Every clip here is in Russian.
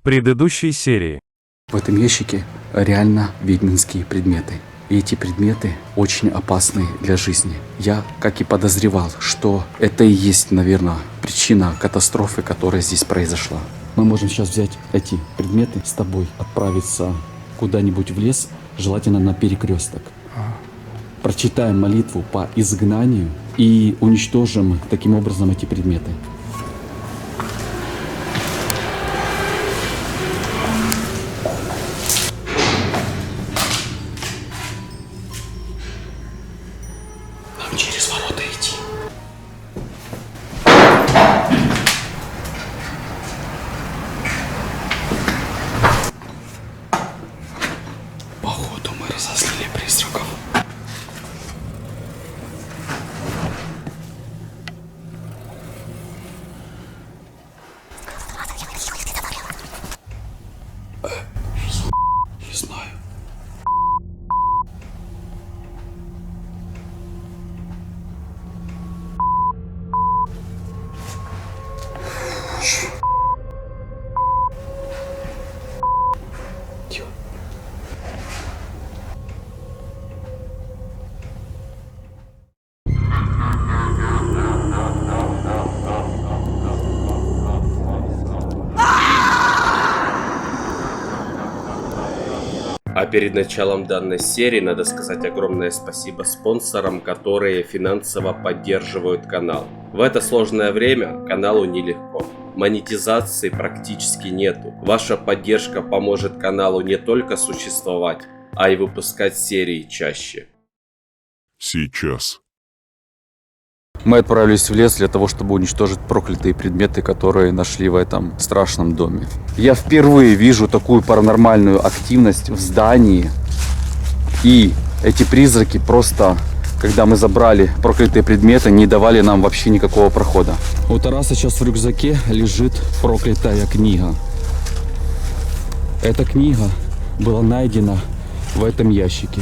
предыдущей серии. В этом ящике реально ведьминские предметы. И эти предметы очень опасны для жизни. Я, как и подозревал, что это и есть, наверное, причина катастрофы, которая здесь произошла. Мы можем сейчас взять эти предметы с тобой, отправиться куда-нибудь в лес, желательно на перекресток. Прочитаем молитву по изгнанию и уничтожим таким образом эти предметы. Нам через ворота идти. Походу мы разозлили призраков. Не знаю. Тихо. А перед началом данной серии надо сказать огромное спасибо спонсорам, которые финансово поддерживают канал. В это сложное время каналу нелегко. Монетизации практически нету. Ваша поддержка поможет каналу не только существовать, а и выпускать серии чаще. Сейчас. Мы отправились в лес для того, чтобы уничтожить проклятые предметы, которые нашли в этом страшном доме. Я впервые вижу такую паранормальную активность в здании. И эти призраки просто, когда мы забрали проклятые предметы, не давали нам вообще никакого прохода. У Тараса сейчас в рюкзаке лежит проклятая книга. Эта книга была найдена в этом ящике.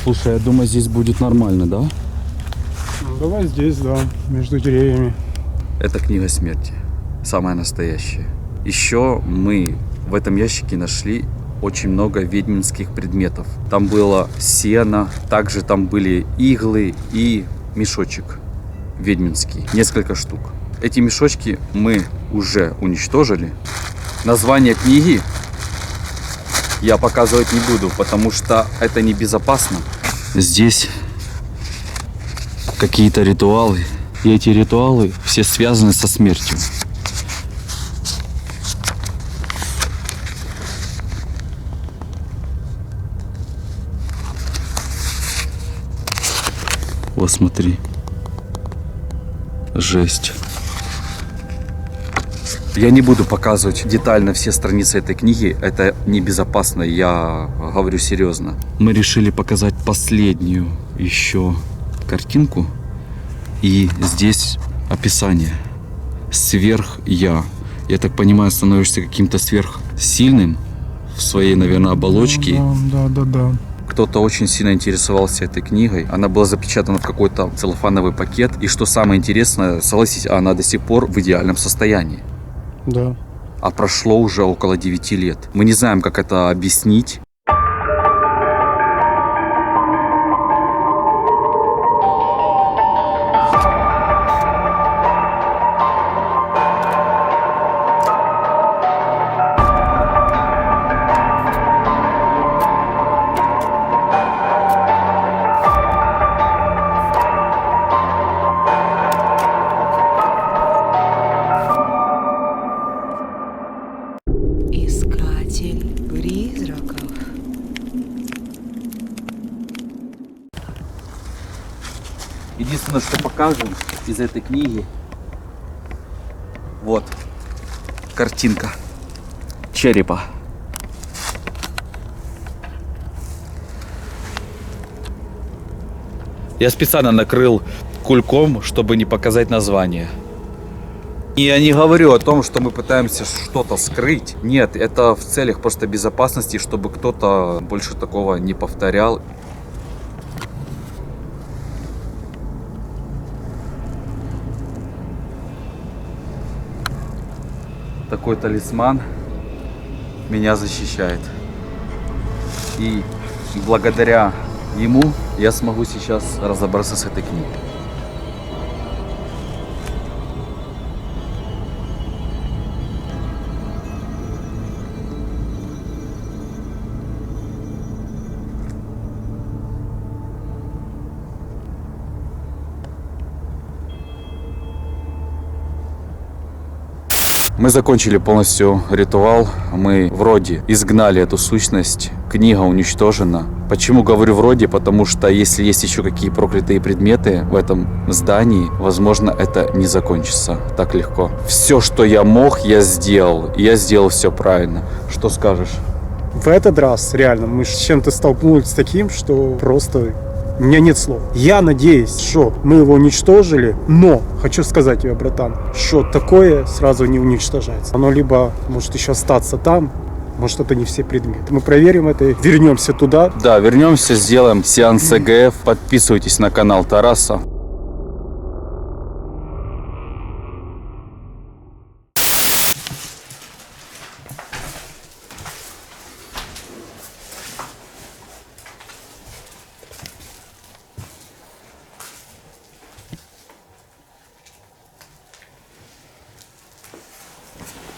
Слушай, я думаю, здесь будет нормально, да? Ну, давай здесь, да, между деревьями. Это книга смерти, самая настоящая. Еще мы в этом ящике нашли очень много ведьминских предметов. Там было сено, также там были иглы и мешочек ведьминский, несколько штук. Эти мешочки мы уже уничтожили. Название книги я показывать не буду, потому что это небезопасно. Здесь какие-то ритуалы. И эти ритуалы все связаны со смертью. Вот смотри. Жесть. Я не буду показывать детально все страницы этой книги, это небезопасно, я говорю серьезно. Мы решили показать последнюю еще картинку, и здесь описание. Сверх-я. Я так понимаю, становишься каким-то сверхсильным в своей, наверное, оболочке. Да. Кто-то очень сильно интересовался этой книгой. Она была запечатана в какой-то целлофановый пакет. И что самое интересное, согласитесь, она до сих пор в идеальном состоянии. Да. А прошло уже около 9 лет. Мы не знаем, как это объяснить. Искатель призраков. Единственное, что покажем из этой книги, вот картинка черепа. Я специально накрыл кульком, чтобы не показать название. И я не говорю о том, что мы пытаемся что-то скрыть. Нет, это в целях просто безопасности, чтобы кто-то больше такого не повторял. такой талисман меня защищает. И благодаря ему я смогу сейчас разобраться с этой книгой. Мы закончили полностью ритуал, мы вроде изгнали эту сущность, книга уничтожена. Почему говорю вроде? Потому что если есть еще какие проклятые предметы в этом здании, возможно, это не закончится так легко. Все, что я мог, я сделал. И я сделал все правильно. Что скажешь? В этот раз, реально, мы с чем-то столкнулись с таким, что просто... У меня нет слов. Я надеюсь, что мы его уничтожили, но хочу сказать тебе, братан, что такое сразу не уничтожается. Оно либо может еще остаться там, может это не все предметы. Мы проверим это и вернемся туда. Да, вернемся, сделаем сеанс ЭГФ. Подписывайтесь на канал Тараса.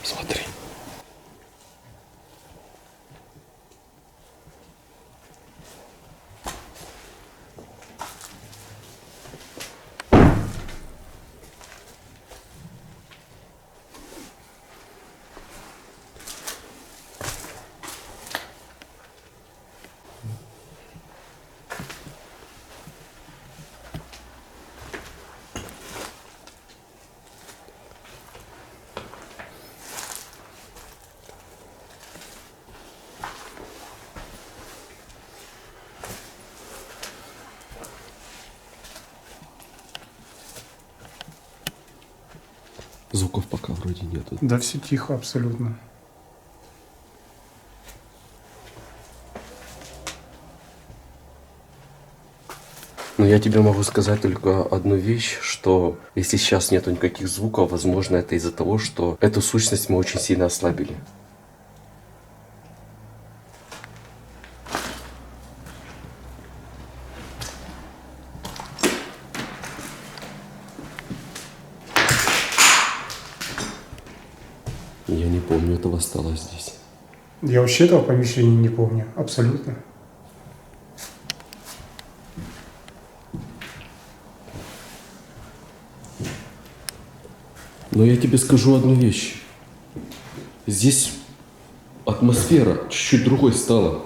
Смотри. Звуков пока вроде нету. Да все тихо абсолютно. Но я тебе могу сказать только одну вещь, что если сейчас нету никаких звуков, возможно, это из-за того, что эту сущность мы очень сильно ослабили. Я не помню, этого стало здесь. Я вообще этого помещения не помню. Абсолютно. Но я тебе скажу одну вещь. Здесь атмосфера чуть-чуть другой стала.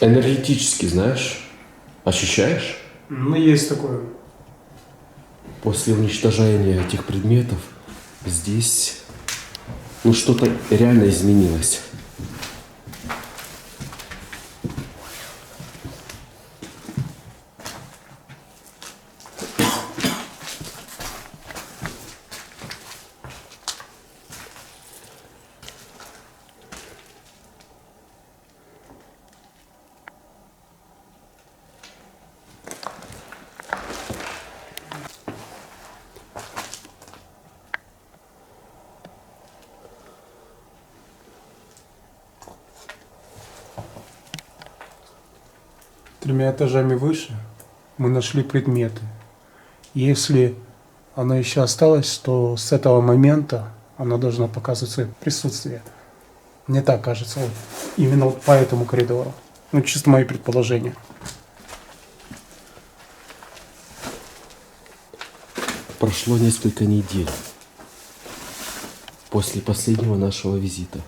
Энергетически, знаешь? Ощущаешь? Ну, есть такое. После уничтожения этих предметов здесь, ну, что-то реально изменилось. Тремя этажами выше мы нашли предметы. Если она еще осталась, то с этого момента она должна показывать свое присутствие. Мне так кажется, вот, именно вот по этому коридору. Ну, чисто мои предположения. Прошло несколько недель после последнего нашего визита.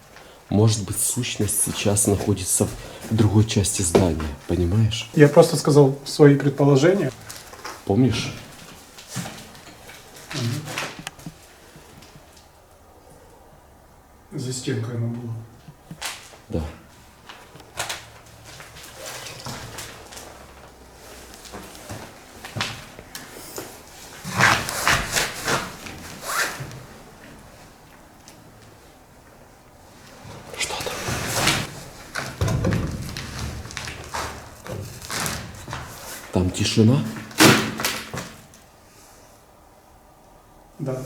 Может быть, сущность сейчас находится в другой части здания, понимаешь? Я просто сказал свои предположения. Помнишь? За стенкой она была. Да. Что там? Там тишина? Да.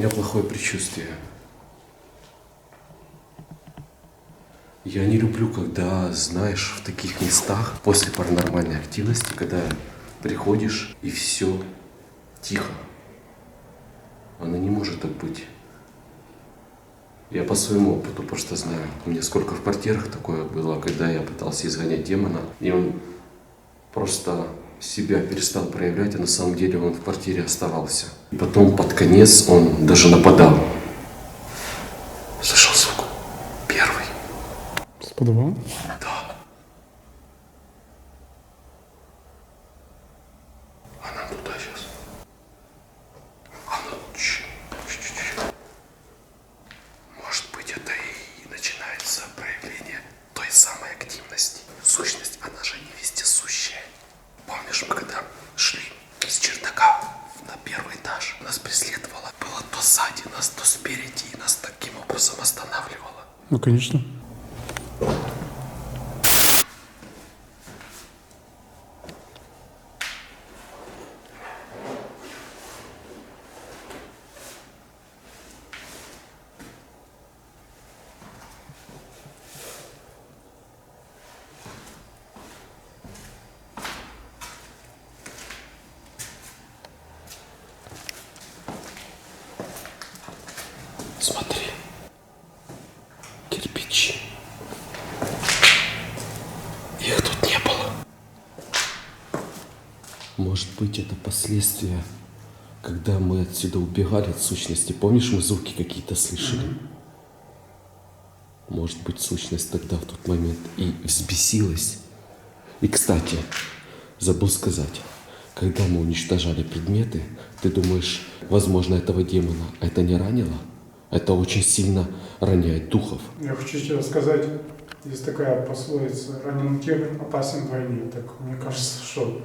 меня плохое предчувствие. Я не люблю, когда, знаешь, в таких местах после паранормальной активности, когда приходишь и все тихо. Она не может так быть. Я по своему опыту просто знаю. У меня сколько в квартирах такое было, когда я пытался изгонять демона, и он просто себя перестал проявлять, а на самом деле он в квартире оставался. И потом под конец он даже нападал. Слышал звук? Первый. С подвала? Да. Она туда сейчас. Она чуть-чуть. Может быть, это и начинается проявление той самой активности. Сущность, она же не вездесущая. Помнишь, мы когда шли с чердака на первый этаж, нас преследовало. Было то сзади нас, то спереди, и нас таким образом останавливало. Ну, конечно. Смотри. Кирпичи. Их тут не было. Может быть, это последствия, когда мы отсюда убегали от сущности. Помнишь, мы звуки какие-то слышали? Может быть, сущность тогда в тот момент и взбесилась. И, кстати, забыл сказать, когда мы уничтожали предметы, ты думаешь, возможно, этого демона это не ранило? Это очень сильно роняет духов. Я хочу тебе сказать, есть такая пословица: раненый тигр опасен вдвойне. Так мне кажется, что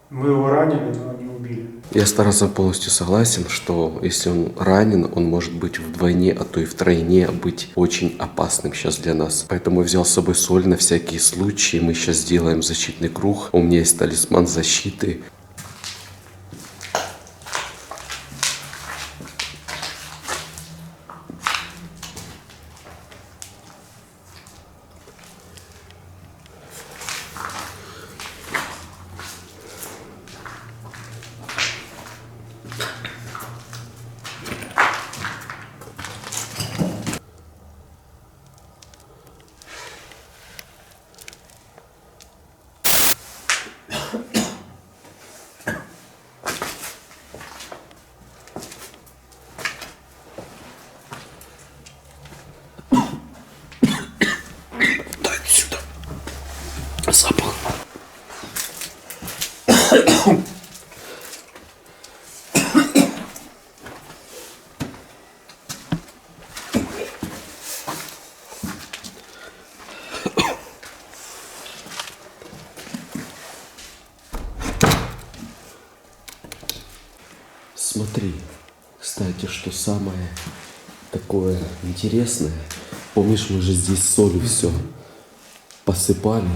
мы его ранили, но не убили. Я с Тарасом полностью согласен, что если он ранен, он может быть вдвойне, а то и втройне быть очень опасным сейчас для нас. Поэтому я взял с собой соль на всякие случаи. Мы сейчас сделаем защитный круг. У меня есть талисман защиты. Дай сюда. Запах. Смотри, кстати, что самое такое интересное. Помнишь, мы же здесь солью все посыпали.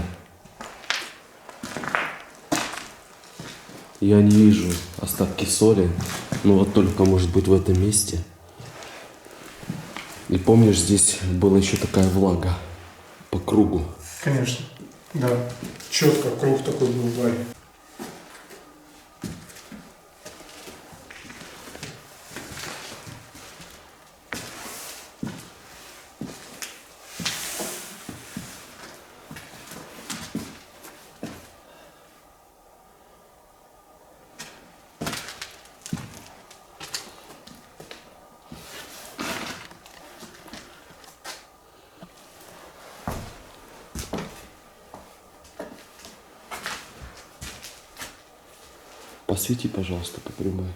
Я не вижу остатки соли, но вот только может быть в этом месте. И помнишь, здесь была еще такая влага по кругу. Конечно, да. Четко круг такой был в баре. Посвети, пожалуйста, по прямой.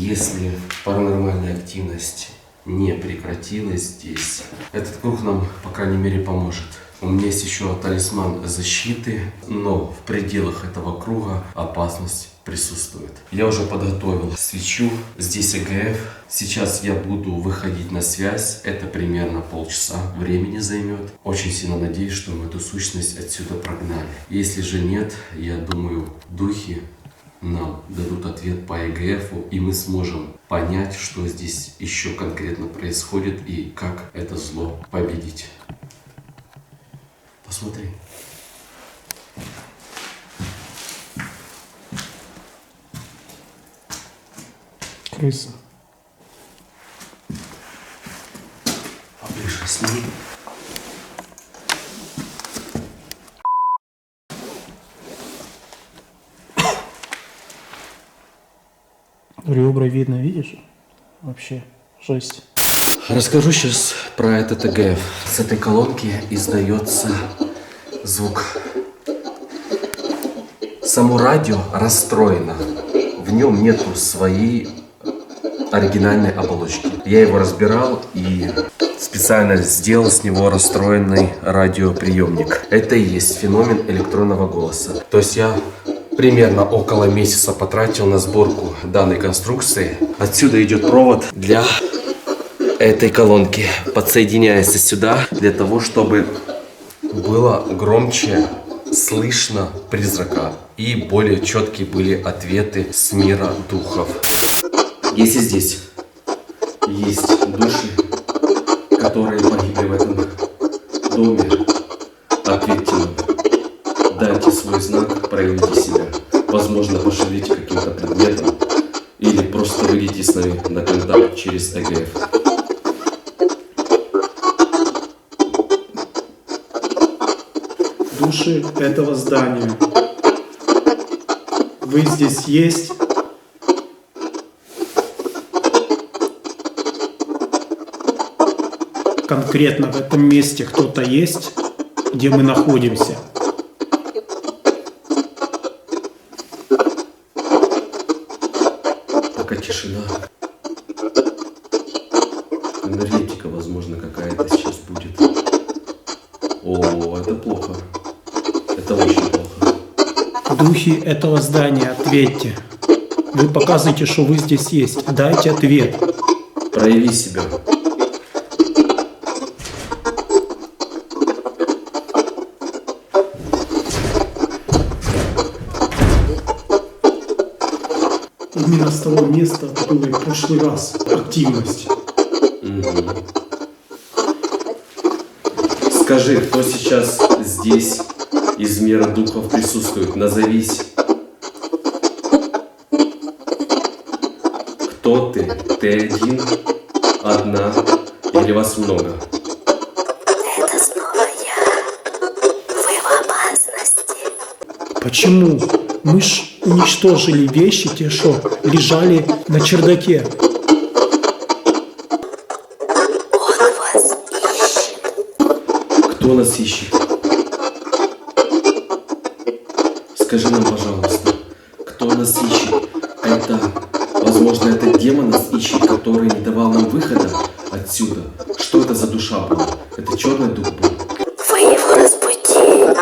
если паранормальная активность не прекратилась здесь, этот круг нам, по крайней мере, поможет. У меня есть еще талисман защиты, но в пределах этого круга опасность присутствует. Я уже подготовил свечу, здесь ЭГФ. Сейчас я буду выходить на связь, это примерно полчаса времени займет. Очень сильно надеюсь, что мы эту сущность отсюда прогнали. Если же нет, я думаю, духи нам дадут ответ по ЭГФу, и мы сможем понять, что здесь еще конкретно происходит и как это зло победить. Посмотри. Крыса. Поближе с ней. Ребра видно, видишь? Вообще жесть. Расскажу сейчас про этот ЭГФ. С этой колонки издается звук. Само радио расстроено. В нем нету своей оригинальной оболочки. Я его разбирал и специально сделал с него расстроенный радиоприемник. Это и есть феномен электронного голоса. То есть я примерно около месяца потратил на сборку данной конструкции. Отсюда идет провод для этой колонки. Подсоединяется сюда для того, чтобы было громче слышно призрака и более четкие были ответы с мира духов. Если здесь есть души, которые погибли в этом доме, ответьте нам. Дайте свой знак, проявите себя. Возможно, пошевелите каким-то предметом или просто выйдите с нами на контакт через ЭГФ. Души этого здания. Вы здесь есть? Конкретно в этом месте кто-то есть, где мы находимся? Пока тишина. Энергетика, возможно, какая-то сейчас будет. О, это плохо. Это очень плохо. Духи этого здания, ответьте. Вы показываете, что вы здесь есть. Дайте ответ. Прояви себя. Именно с того места было и в прошлый раз активность. Скажи, кто сейчас здесь из мира духов присутствует? Назовись. Кто ты? Ты один? Одна? Или вас много? Это снова я. Вы в опасности. Почему? Мы ж уничтожили вещи, те, что лежали на чердаке. Он вас ищет. Кто нас ищет? Скажи нам, пожалуйста, кто нас ищет? Это, возможно, это демон нас ищет, который не давал нам выхода отсюда. Что это за душа была? Это черный дух был. Вы его разбудили.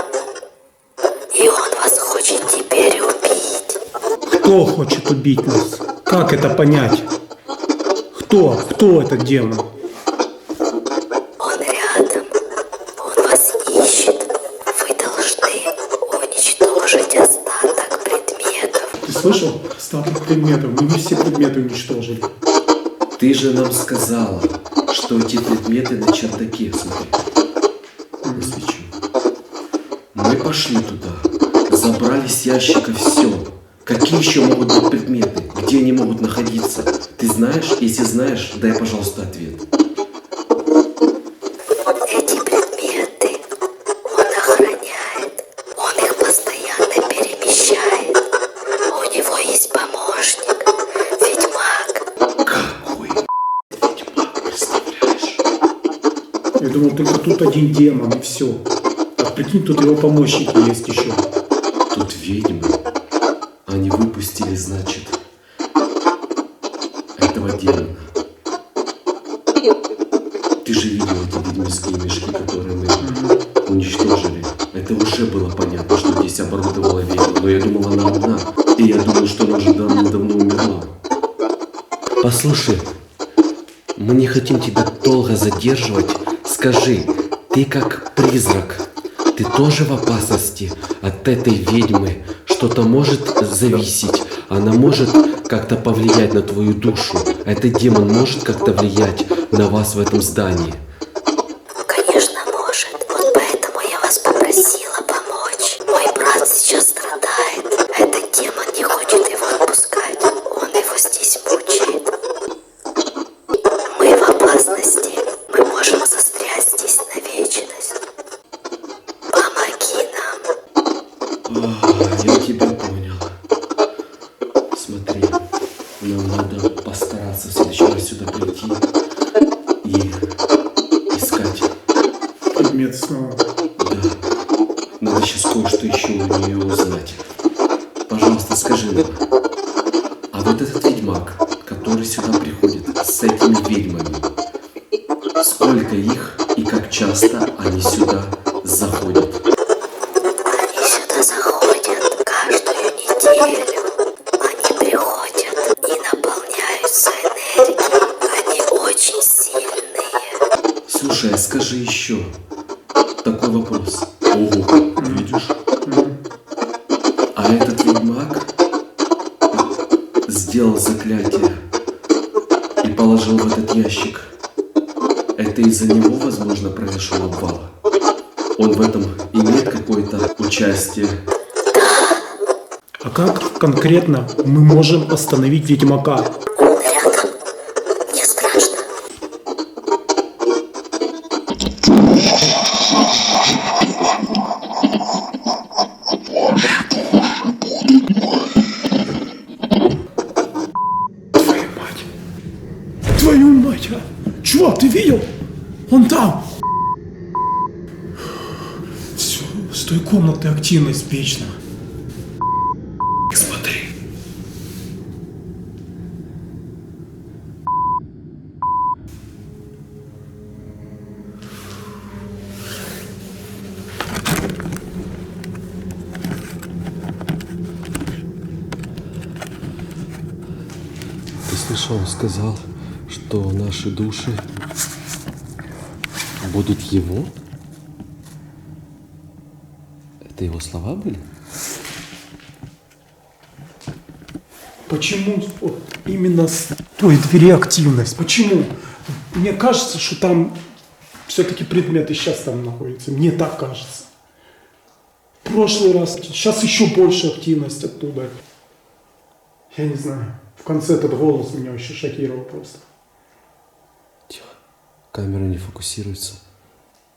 И он вас хочет теперь убить. Кто хочет убить нас? Как это понять? Кто? Кто этот демон? Он рядом. Он вас ищет. Вы должны уничтожить остаток предметов. Ты слышал? Остаток предметов. Мы не все предметы уничтожили. Ты же нам сказала, что эти предметы на чердаке, смотри. На свечу. Мы пошли туда, забрали с ящика все. Какие еще могут быть предметы? Где они могут находиться? Ты знаешь? Если знаешь, дай, пожалуйста, ответ. Эти предметы он охраняет. Он их постоянно перемещает. У него есть помощник. Ведьмак. Какой ведьмак, представляешь? Я думал, только тут один демон и все. А прикинь, тут его помощники есть еще. Тут ведьмы. Они выпустили, значит, этого демона. Ты же видел эти ведьминские мешки, которые мы уничтожили. Это уже было понятно, что здесь оборудовала ведьма, но я думал, она одна. И я думал, что она уже давно умерла. Послушай, мы не хотим тебя долго задерживать. Скажи, ты как призрак, ты тоже в опасности от этой ведьмы? Что-то может зависеть? Она может как-то повлиять на твою душу? Этот демон может как-то влиять на вас в этом здании? Ну, конечно, может. Вот поэтому я вас попросила помочь. Мой брат сейчас страдает. Этот демон не хочет его отпускать. Он его здесь мучает. Мы в опасности. Мы можем застрять здесь на вечность. Помоги нам. Я тебя понял. Смотри, нам надо постараться в следующий раз сюда прийти и искать. Предмет снова. Да. Надо сейчас кое-что еще у нее узнать. Пожалуйста, скажи нам, а вот этот ведьмак, который сюда приходит с этими ведьмами, сколько их и как часто они сюда заходят? Они сюда заходят каждую неделю. Они приходят и наполняются энергией. Они очень сильные. Слушай, а скажи еще такой вопрос. Ого, видишь? А этот ведьмак сделал заклятие и положил в этот ящик. Это из-за него, возможно, произошел обвал. Он в этом имеет какое-то участие. А как конкретно мы можем остановить ведьмака? Он рядом. Не страшно. Твою мать! Твою мать! А? Чувак, ты видел? Он там! Все, с той комнаты активность вечна. Смотри. Ты слышал, он сказал, что наши души будут его? Это его слова были? Почему вот именно с той двери активность? Почему? Мне кажется, что там все-таки предметы сейчас там находятся. Мне так кажется. В прошлый раз, сейчас еще больше активность оттуда. Я не знаю. В конце этот голос меня вообще шокировал просто. Тихо. Камера не фокусируется.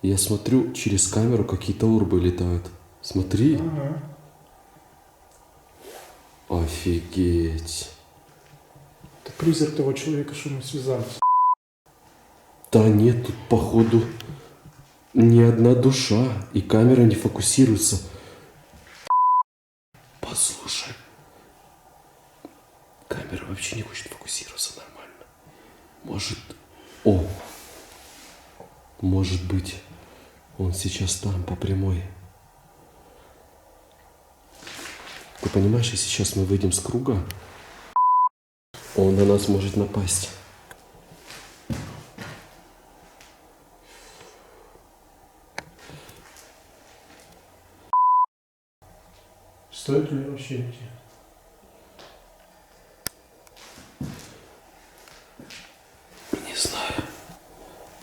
Я смотрю, через камеру какие-то урбы летают. Смотри. Ага. Офигеть. Это призрак того человека, что мы связались. Да нет, тут походу ни одна душа, и камера не фокусируется. Послушай. Камера вообще не хочет фокусироваться нормально. Может... О! Может быть, он сейчас там, по прямой. Ты понимаешь, если сейчас мы выйдем с круга, он на нас может напасть. Стоит ли вообще идти? Не знаю.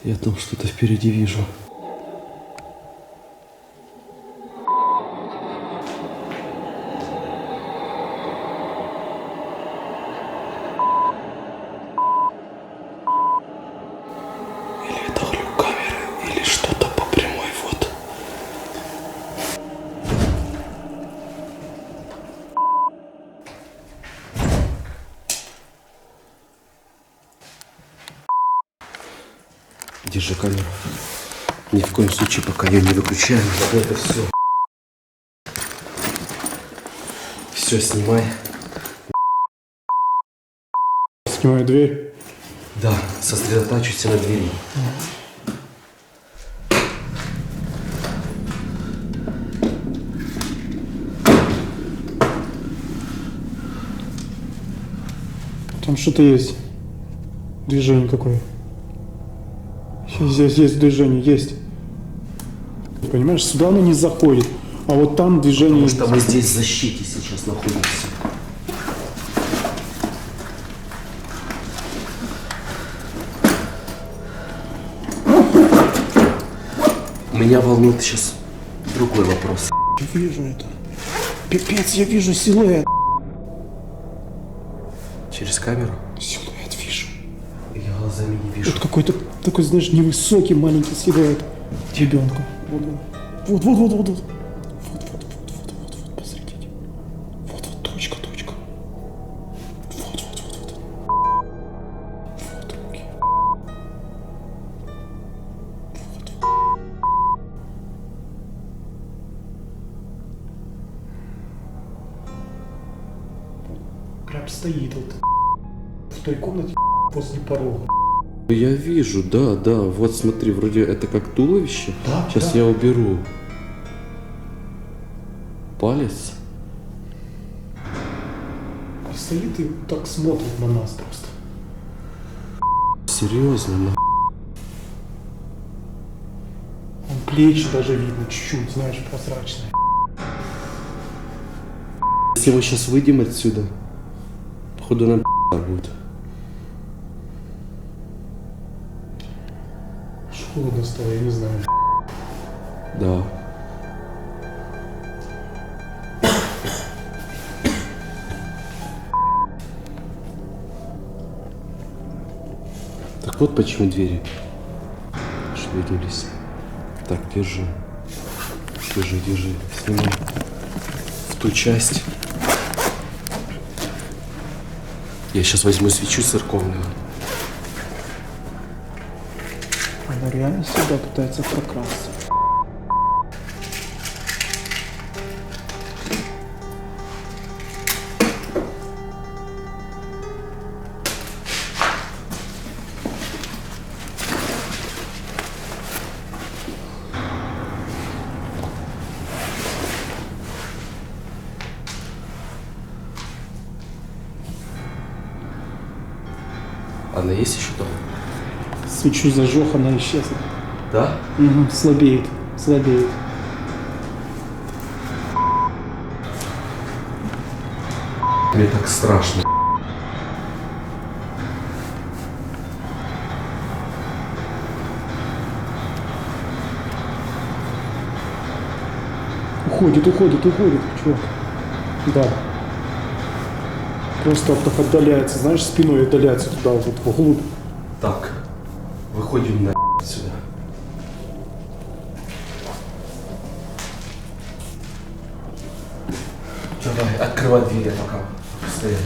Я там что-то впереди вижу. Или это глюк камеры, или что-то по прямой, вот. Держи камеру. Ни в коем случае пока ее не выключаем. Вот это все. Все, снимай. Снимаю дверь. Да, сосредотачивайся на двери. Там что-то есть. Движение какое. Здесь есть движение, есть. Понимаешь, сюда оно не заходит. А вот там движение... Потому что мы здесь в защите сейчас находимся. Меня волнует сейчас другой вопрос. Я вижу это. Пипец, я вижу силуэт. Через камеру? Силуэт вижу. Я глазами не вижу. Вот какой-то такой, знаешь, невысокий маленький силуэт ребенка. Вот. Вот, посмотрите. Вот, точка. Вот. Вот руки. Прям стоит вот в той комнате возле порога. Я вижу, да. Вот смотри, вроде это как туловище. Да, Сейчас да. я уберу. Палец. Стоит и так смотрит на нас просто. Серьезно, на. Он плечи даже видно чуть-чуть, знаешь, прозрачные. Если мы сейчас выйдем отсюда, походу нам будет. Холодно стало, я не знаю. Да. Так вот почему двери шевелились. Так, держи. Снимай. В ту часть. Я сейчас возьму свечу церковную. Она реально сюда пытается прокрасться. Она есть еще там? Свечу зажег, она исчезла. Да? Угу, слабеет. Мне так страшно. Уходит, чувак. Да. Просто так отдаляется, знаешь, спиной отдаляется туда, вот вглубь. Так, выходим на отсюда. Давай, открывай дверь, пока стоять.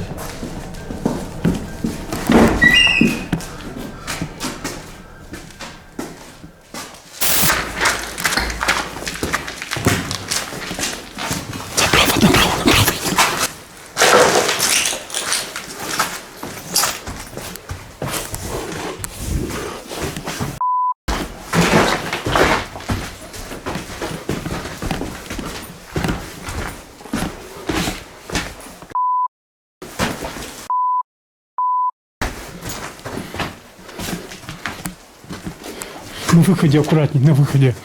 На выходе аккуратней, на выходе.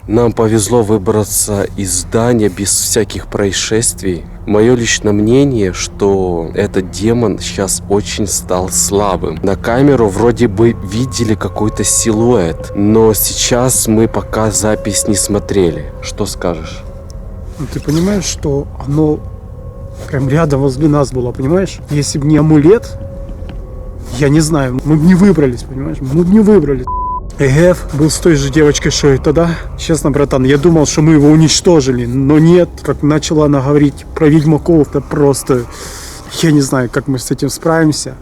Нам повезло выбраться из здания без всяких происшествий. Мое личное мнение, что этот демон сейчас очень стал слабым. На камеру вроде бы видели какой-то силуэт, но сейчас мы пока запись не смотрели. Что скажешь? Ну, ты понимаешь, что оно прям рядом возле нас было, понимаешь? Если бы не амулет, я не знаю, мы бы не выбрались, понимаешь? Мы бы не выбрались. Эгеф был с той же девочкой, что и тогда. Честно, братан, я думал, что мы его уничтожили, но нет. Как начала она говорить про ведьмаков, это просто... Я не знаю, как мы с этим справимся.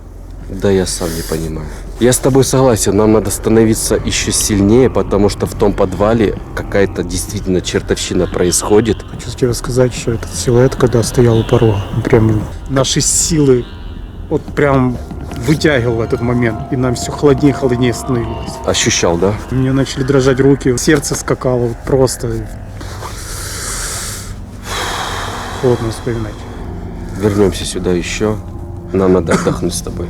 Да я сам не понимаю. Я с тобой согласен, нам надо становиться еще сильнее, потому что в том подвале какая-то действительно чертовщина происходит. Хочу тебе сказать, что этот силуэт, когда стоял у порога, прям наши силы вот прям вытягивал в этот момент. И нам все холоднее и холоднее становилось. Ощущал, да? У меня начали дрожать руки, сердце скакало вот просто. Холодно вспоминать. Вернемся сюда еще. Нам надо отдохнуть с тобой.